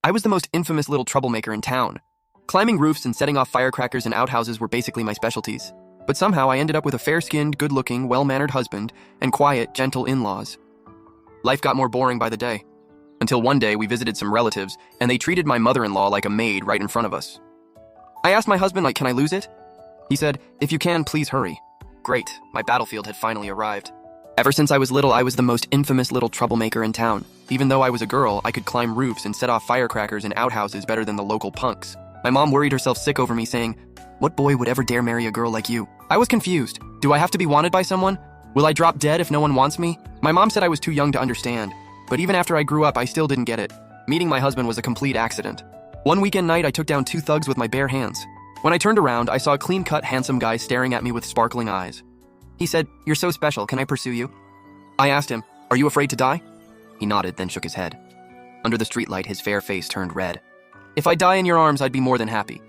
I was the most infamous little troublemaker in town. Climbing roofs and setting off firecrackers in outhouses were basically my specialties. But somehow I ended up with a fair-skinned, good-looking, well-mannered husband and quiet, gentle in-laws. Life got more boring by the day. Until one day we visited some relatives, and they treated my mother-in-law like a maid right in front of us. I asked my husband, can I lose it? He said, if you can, please hurry. Great, my battlefield had finally arrived. Ever since I was little, I was the most infamous little troublemaker in town. Even though I was a girl, I could climb roofs and set off firecrackers in outhouses better than the local punks. My mom worried herself sick over me, saying, what boy would ever dare marry a girl like you? I was confused. Do I have to be wanted by someone? Will I drop dead if no one wants me? My mom said I was too young to understand. But even after I grew up, I still didn't get it. Meeting my husband was a complete accident. One weekend night, I took down 2 thugs with my bare hands. When I turned around, I saw a clean-cut, handsome guy staring at me with sparkling eyes. He said, you're so special, can I pursue you? I asked him, are you afraid to die? He nodded, then shook his head. Under the streetlight, his fair face turned red. If I die in your arms, I'd be more than happy.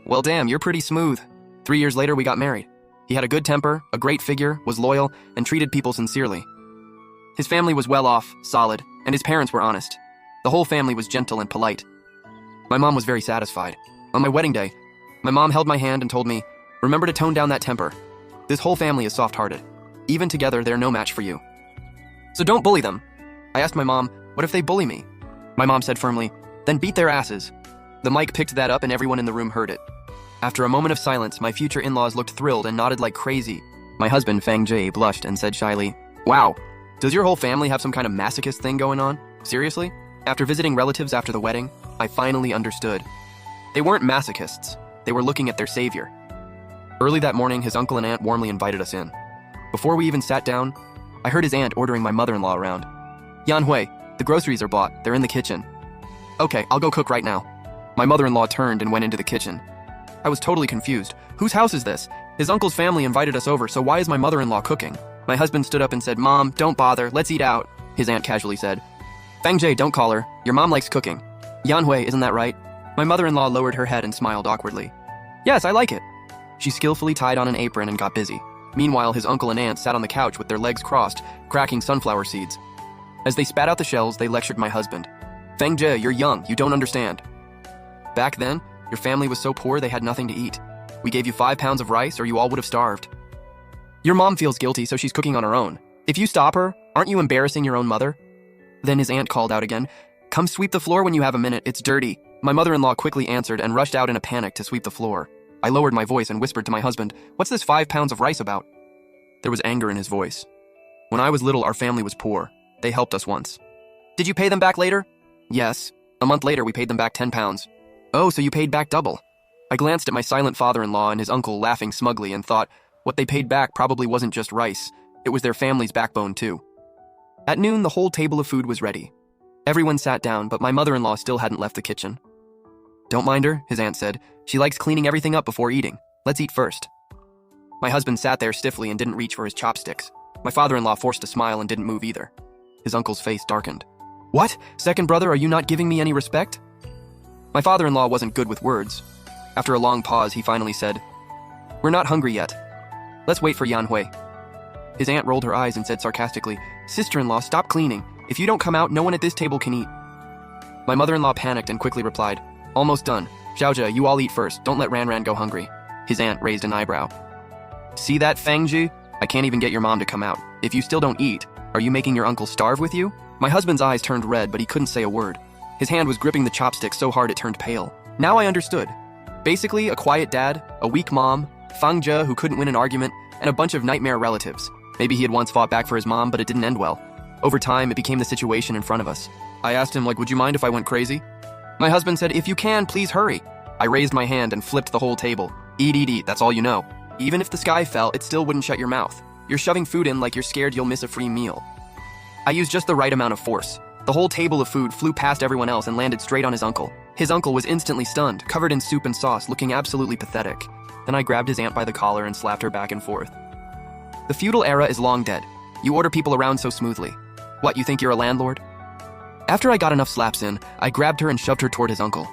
Well, damn, you're pretty smooth. 3 years later, we got married. He had a good temper, a great figure, was loyal, and treated people sincerely. His family was well off, solid, and his parents were honest. The whole family was gentle and polite. My mom was very satisfied. On my wedding day, my mom held my hand and told me, remember to tone down that temper. This whole family is soft-hearted. Even together, they're no match for you. So don't bully them. I asked my mom, what if they bully me? My mom said firmly, then beat their asses. The mic picked that up and everyone in the room heard it. After a moment of silence, my future in-laws looked thrilled and nodded like crazy. My husband, Fang Jie, blushed and said shyly, wow, does your whole family have some kind of masochist thing going on? Seriously? After visiting relatives after the wedding, I finally understood. They weren't masochists. They were looking at their savior. Early that morning, his uncle and aunt warmly invited us in. Before we even sat down, I heard his aunt ordering my mother-in-law around. Yan Hui, the groceries are bought. They're in the kitchen. Okay, I'll go cook right now. My mother-in-law turned and went into the kitchen. I was totally confused. Whose house is this? His uncle's family invited us over, so why is my mother-in-law cooking? My husband stood up and said, Mom, don't bother, let's eat out. His aunt casually said, Fang Jie, don't call her. Your mom likes cooking. Yan Hui, isn't that right? My mother-in-law lowered her head and smiled awkwardly. Yes, I like it. She skillfully tied on an apron and got busy. Meanwhile, his uncle and aunt sat on the couch with their legs crossed, cracking sunflower seeds. As they spat out the shells, they lectured my husband. Fang Jie, you're young, you don't understand. Back then, your family was so poor they had nothing to eat. We gave you 5 pounds of rice or you all would have starved. Your mom feels guilty, so she's cooking on her own. If you stop her, aren't you embarrassing your own mother? Then his aunt called out again, come sweep the floor when you have a minute, it's dirty. My mother-in-law quickly answered and rushed out in a panic to sweep the floor. I lowered my voice and whispered to my husband, what's this 5 pounds of rice about? There was anger in his voice. When I was little, our family was poor. They helped us once. Did you pay them back later? Yes. A month later, we paid them back 10 pounds. Oh, so you paid back double. I glanced at my silent father-in-law and his uncle laughing smugly and thought, what they paid back probably wasn't just rice. It was their family's backbone, too. At noon, the whole table of food was ready. Everyone sat down, but my mother-in-law still hadn't left the kitchen. Don't mind her, his aunt said. She likes cleaning everything up before eating. Let's eat first. My husband sat there stiffly and didn't reach for his chopsticks. My father-in-law forced a smile and didn't move either. His uncle's face darkened. What? Second brother, are you not giving me any respect? My father-in-law wasn't good with words. After a long pause, he finally said, we're not hungry yet. Let's wait for Yan Hui. His aunt rolled her eyes and said sarcastically, sister-in-law, stop cleaning. If you don't come out, no one at this table can eat. My mother-in-law panicked and quickly replied, almost done. Xiaojia, you all eat first. Don't let Ran go hungry. His aunt raised an eyebrow. See that, Fang Jie? I can't even get your mom to come out. If you still don't eat, are you making your uncle starve with you? My husband's eyes turned red, but he couldn't say a word. His hand was gripping the chopstick so hard it turned pale. Now I understood. Basically, a quiet dad, a weak mom, Fang Jie who couldn't win an argument, and a bunch of nightmare relatives. Maybe he had once fought back for his mom, but it didn't end well. Over time, it became the situation in front of us. I asked him, would you mind if I went crazy? My husband said, if you can, please hurry. I raised my hand and flipped the whole table. Eat, that's all you know. Even if the sky fell, it still wouldn't shut your mouth. You're shoving food in like you're scared you'll miss a free meal. I used just the right amount of force. The whole table of food flew past everyone else and landed straight on his uncle. His uncle was instantly stunned, covered in soup and sauce, looking absolutely pathetic. Then I grabbed his aunt by the collar and slapped her back and forth. The feudal era is long dead. You order people around so smoothly. What, you think you're a landlord? After I got enough slaps in, I grabbed her and shoved her toward his uncle.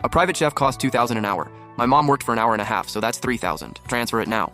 A private chef costs $2,000 an hour. My mom worked for an hour and a half, so that's $3,000. Transfer it now.